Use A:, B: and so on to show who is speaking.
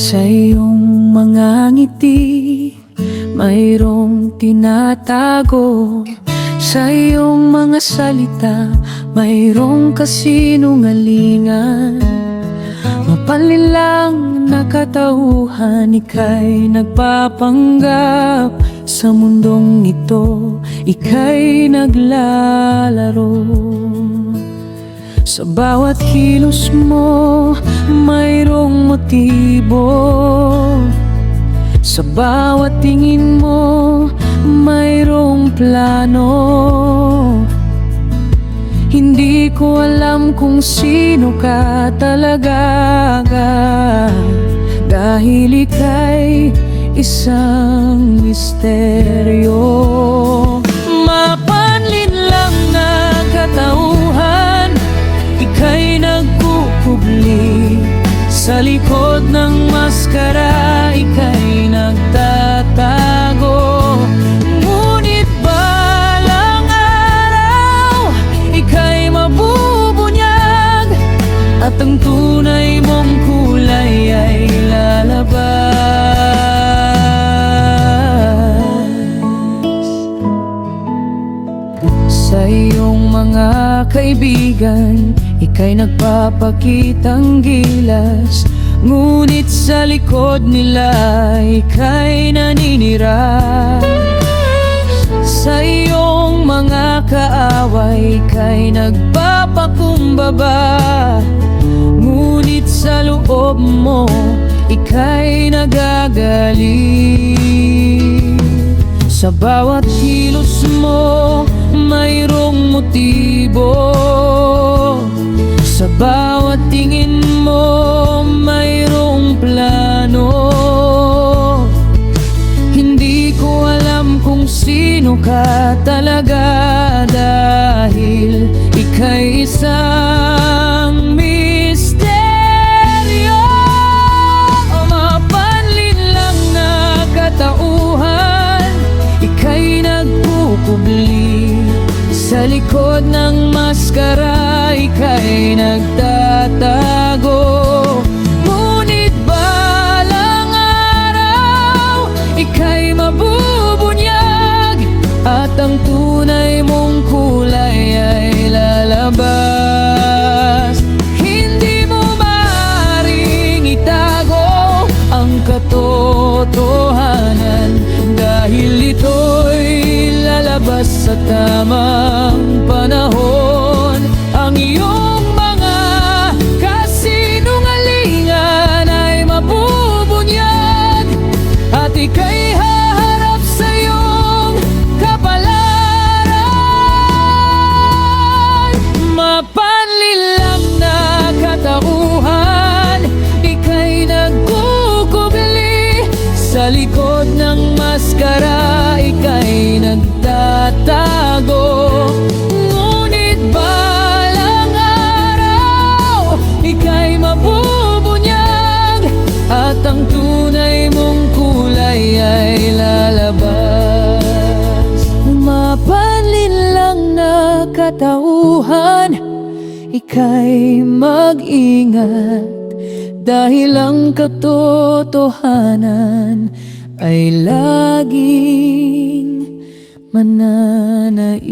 A: Sa iyong mga ngiti, mayroong tinatago. Sa iyong mga salita, mayroong kasinungalingan. Mapanilang na katauhan, ika'y nagpapanggap. Sa mundong ito, ika'y naglalaro. Sa bawat kilos mo, mayroong motibo. Sa bawat tingin mo, mayroong plano. Hindi ko alam kung sino ka talaga, dahil ika'y isang misteryo. Mapanlin lang na katauhan, ika'y nagkukubli. Sa likod ng maskara, ika'y nagtatago. Ngunit balang araw, ika'y mabubunyag, at ang tunay mong kulay ay lalabas. Sa iyong mga kaibigan, ika'y nagpapakitang gilas. Ngunit sa likod nila, ika'y naninira. Sa iyong mga kaaway, ika'y nagpapakumbaba. Ngunit sa loob mo, ika'y nagagalit. Sa bawat kilos mo, mayroong motibo. Sa bawat tingin mo, mayroong plano. Hindi ko alam kung sino ka talaga, dahil ika'y isang misteryo. Mapanlin lang na katauhan, ika'y nagkukubli. Sa likod ng maskara, ika'y nagtatago. Ngunit balang araw, ika'y mabubunyag, at ang tunay mong kulay ay lalabas. Hindi mo maaaring itago ang katotohanan, dahil ito'y lalabas sa tamang panahon. Ang iyong mga kasinungalingan ay mabubunyag, at ika'y haharap sa iyong kapalaran. Mapanlin lang na katauhan, ika'y nagkukubli. Sa likod ng maskara, ika'y nagtatago. Ngunit balang araw, ika'y mabubunyag, at ang tunay mong kulay ay lalabas. Mapanlin lang na katauhan, ika'y mag-ingat, dahil ang katotohanan ay laging mananaig.